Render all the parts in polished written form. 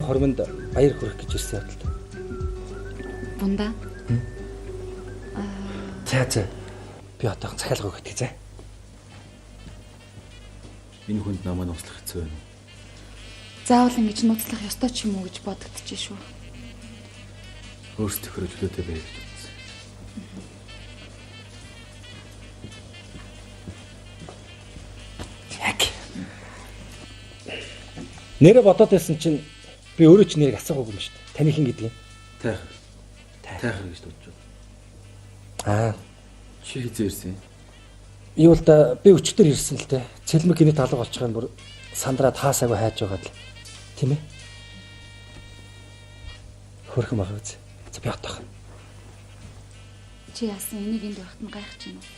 хормонд баяр хүрэх гэж ирсэн юм л да. Бундаа. За. Би одоохон захиалга өгөх гэж. Энэ хүнд намайг нууцлах хэцүү байна. Заавал ингэж нууцлах ёстой ч юм уу гэж бодогдож шүү. Өөрсдөө хөрөжлөөтэй байж үзсэн. Яг. Нэрэ бодоод байсан чинь би өөрөө ч нэрийг асуугаагүй юм шүү дээ. Таны хэн гэдэг юм? Тайхар гэж дуудаж байна. Чи хизээ ирсэн? Юу л да би өчтөр ирсэн л дээ. Цэлмэг гинэт алга болчих юм бүр сандраа таасаагүй хайж байгаа л. Тийм ээ. Хөрхөн байгаа үз. За би отох. Чи яасан энийг энд байхад нь гайхаж байна уу?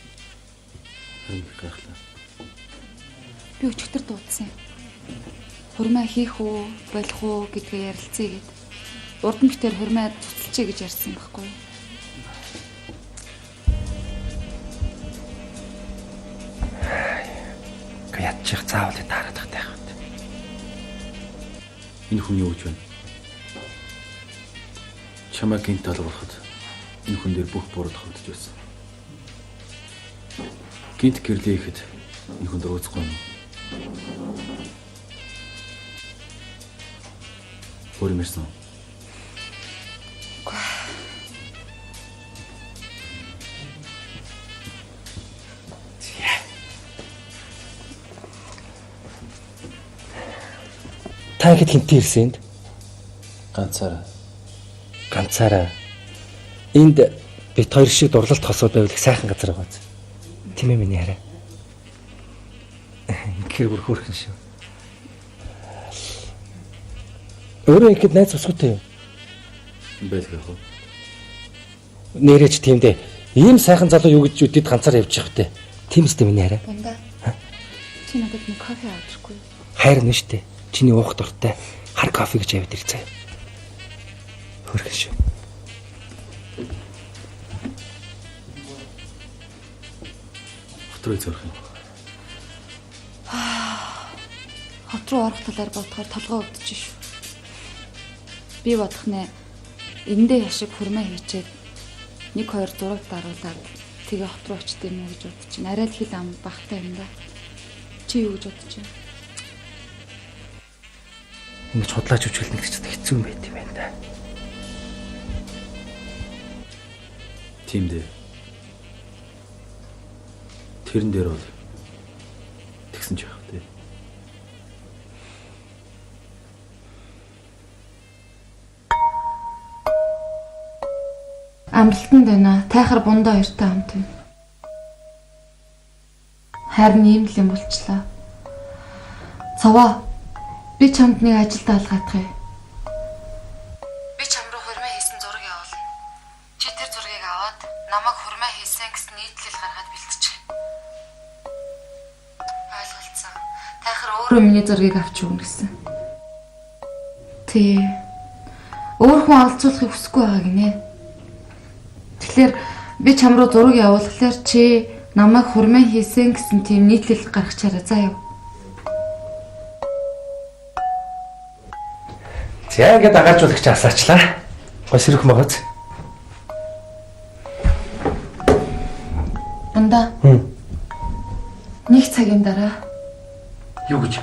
Харин гайхлаа. Би өчтөр дуудсан. Хурмаа хийх үү, болох уу гэдгээ ярилцъя гэд. Урд нь битэр хурмаа цуцалчээ гэж ярьсан байхгүй юу? Ядчих заавал таарах тахтай хат. Энэ хүн юу гэж байна? Чамайг гинт алгуулахад энэ хүн дээр бүх буруу тохиолдож байсан. Гинт гэрлээ ихэд энэ хүн өөцөхгүй юм. Хөрмөрсөн. Та хэд хинтээ ирсэн энд? Ганцаараа. Энд бит хоёр шиг дурлалт хосууд байвал их сайхан газар байгаа биз. Тийм ээ миний хараа. Инхээр бүр хөөрхөн шүү. Өөрөө ихэд найз усгүйтэй юм. Байлгүй яах вэ? Нэрэж тийм дээ. Ийм сайхан залуу юу гэж үдэд ганцаар явж явах те. Тийм үстэй миний хараа. Бундаа. Чи надад нэг кофе авчихгүй. Хайр нь штэ. Чиний уух дуртай хар кофе гэж яваад ирцээ. Хөрхөн шүү. Хотроо зорих юм. Хот руу орох талаар бодохоор толгой өвдөж шүү. Би бодох нэ эндээ яшиг хурмаа хийчээд 1-2 зураг даруулаад тэгээ хот руу очт юм уу гэж бодож чинь арай л хил ам багтай юм да. Чи юу гэж бодож байна? Ингэж худлаач үчгэлнэ гэж хэцүү юм байт юм байна да. Тийм дээ. Тэрэн дээр бол тэгсэн ч яах вэ? Амралтанд байна. Тайхар бундаа хоёртой хамт байна. Харин ийм л юм болчлаа. Цаваа. Би чамд нэг ажилд алгаадах юм. Би чам руу хурмаа хийсэн зураг явуулна. Чи тэр зургийг аваад намайг хурмаа хийсэн гэсэн нийтлэл гаргаад бэлтчих. Ойлголцсон. Тайхар өөрөө миний зургийг авч өгнө гэсэн. Тий. Өөр хүн олзуулахыг хүсэхгүй байгаа гинэ. Тэгэхээр би чам руу зураг явуулахлаар чи намайг хурмаа хийсэн гэсэн тийм нийтлэл гаргачаарай заа юу. За ингээд агааржуулагч асаачлаа. Гой сэрэх магаз. Бундаа. Нэг цагийн дараа. Юу гэж?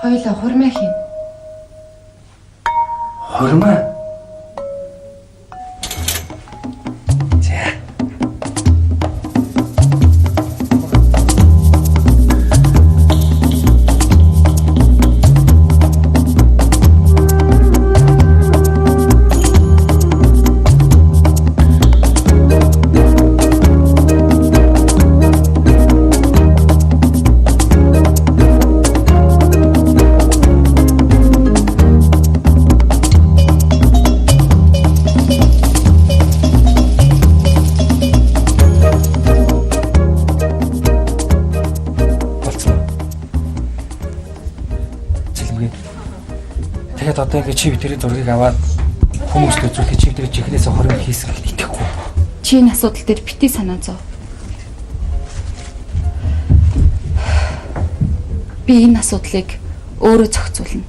Хоёулаа хурмаа хийн. Хурмаа. Тэгээд одоо ингэ чи бидний зургийг аваад хүмүүст үзүүлэхэд чи бидний чихнээс хориг хийсэн гэж итгэхгүй. Чи энэ асуудал дээр бити санаа зов. Би энэ асуудлыг өөрөө зохицуулна.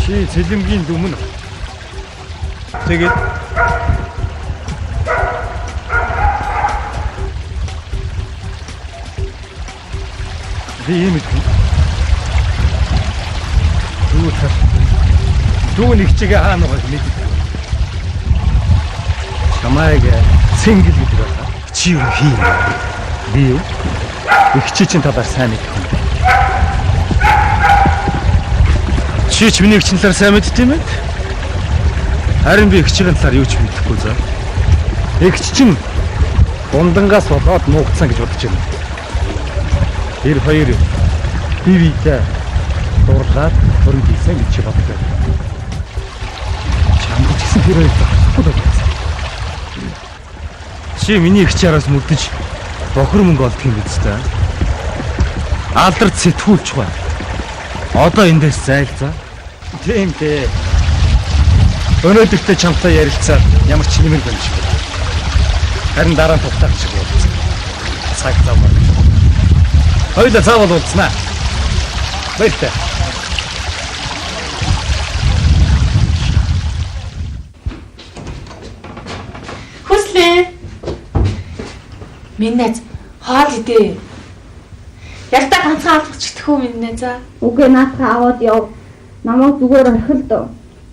Чи цэлэмгийн дүмэн. Тэгээд би юм уу? Дүү нэг чигээ хаана байгаа мэдээ. Чамайг цэнгэл гэдэг байна. Чи юу хийн? Би юу? Их чи чин талаар сайн мэдэх юм. Чи ч миний ихчийн талаар сайн мэдт юм бэ? Харин би ихчийн талаар юу ч мэдэхгүй заа. Ихч чинь бундангаас болоод нуугдсан гэж бодож байна. Тэр хоёр бивийтэй дурлаад хөрөнгө хийсэн гэж боддог. Чамд ч гэсэн тэр хоёр тахгүй байсан. Чи миний ихчаараас мүдэж бохор мөнгө олдох юм биз дээ. Алдарт сэтгүүлч бай. Одоо эндээс зайлцаа. Тийм дээ. Өнөөдөртөө чамтай ярилцаад ямар ч нэмэр байна шиг байна. Харин дараа нь туftах шиг болсон. Цаг зав байна. Хоёулаа цаавал уулзнаа. Баяртай. Хүслээ. Минь хаал идэ. Ялтаа ганцхан алгачдах үү минь за. Үгүй наатаа аваад яв. Намайг зүгээр орхилд.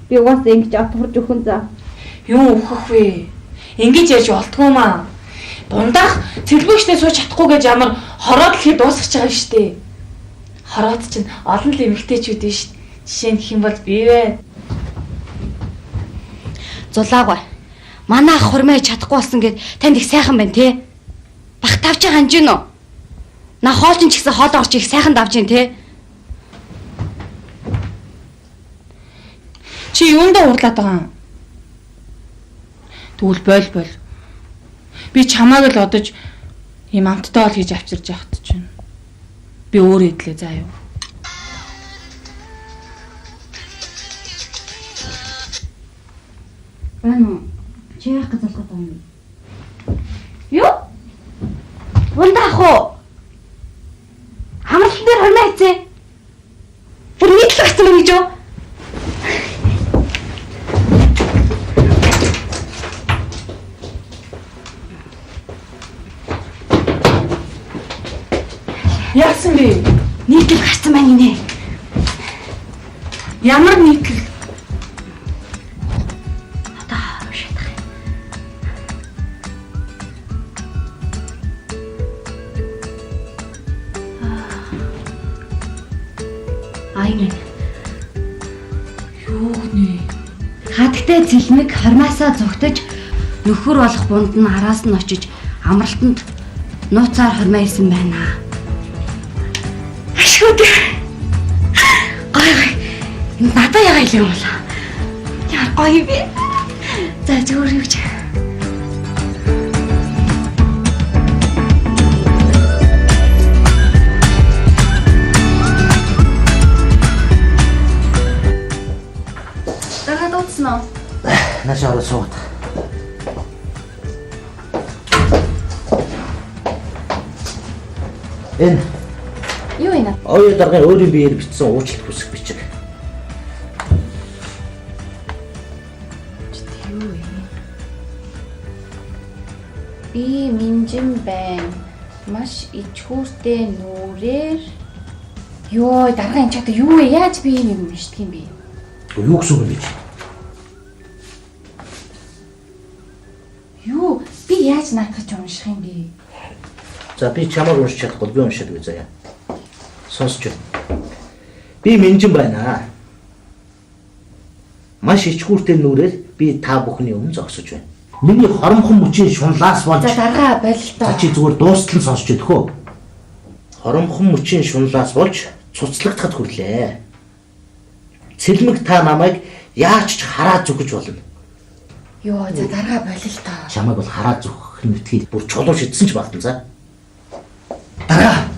Би угаасаа ингэж авторж өгөн за. Юу өөхөх вэ? Ингэж яаж болтгоо маа. Бундах цэлбэгчтэй сууж чадахгүй гэж ямар хороод л хий дуусгаж байгаа юм штэ. Хороод чинь олон л эмэгтэйчүүд нь штэ. Жишээ нь гэх юм бол би вэ. Зулаагүй. Манай ах хурмаа чадахгүй болсон гэд танд их сайхан байна те. Бах тавж байгаа юм жин үү? На хоолчин ч гэсэн хоол орж их сайхан давж гин те. Чи юундаа уурлаад байгаа юм? Тэгвэл бойл. Би чамааг л одож ийм амттай ол хийж авчирж яхад ч юм. Би өөрөө идлээ заа юу. Байна уу? Чи яах гэж залгаад байгаа юм? Юу? Бундаа ах уу? Хамралтан дээр хормоо хийцээ. Тэр нийтлэг гэсэн юм гэж юу? Яасан бэ? Нийтлэг гарсан байна нэ. Ямар нийтлэг? Одоо шатах. Айн. Юу гэнэ? Хатагтай цэлмэг хормаасаа зүгтэж нөхөр болох бунд нь араас нь очиж амралтанд нууцаар хормоо исэн байна. Ашгүй. Гой. Надаа яга илэн бол. Яар гоё би. За зүгээр юу ч. Дараа дуусна уу? Наашаа ороод суугаад. Энэ Юу энэ? оюу даргын өөрийн биеэр бичсэн уучлалт хүсэх бичиг. Юу вэ? Би минжин байна. Маш ичхүүртэй нүрээр ёо дарга энэ чад юу вэ? Яаж би юм уншдаг юм бэ? Юу гэсэн үг бэ? Юу? Би яаж наатах ч унших юм бэ? За би чамайг уншиж чадахгүй би уншаад үгүй заяа. Сонсч байна. Би Минжин байна. Маш ичгүүртэй нүрээр би та бүхний өмнө зогсож байна. Миний хоромхон мөчийн шунлаас болж За дарга болилтоо. чи зүгээр дуустал нь сонсч өдөхөө. Хоромхон мөчийн шунлаас болж цуцлагдахад хүрлээ. Цэлмэг та намайг яаж ч хараад зүгэж болно. Йоо, за даргаа болил л тоо. Чамайг бол хараад зүгх нутгийг бүр чулуу шидсэн ч багтан за. Дараа.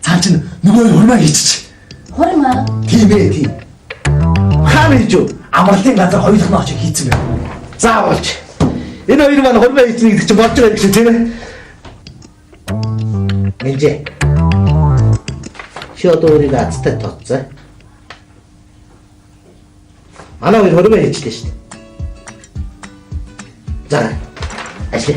Цаан чинь нөгөө хурмаа хийчих. Хурмаа. Тийм ээ, тийм. Хаана хийж юу? Амралтын газар хоёулах нь очиж хийцэн байна. Заавалч. Энэ хоёр маань хурмаа хийцэн гэдэг чинь болж байгаа юм шиг тийм ээ. Энжээ. Чи одоо өөрийгөө азтай тооцоо. Манай хоёр хурмаа хийчихлээ шүү дээ. За. Ажил.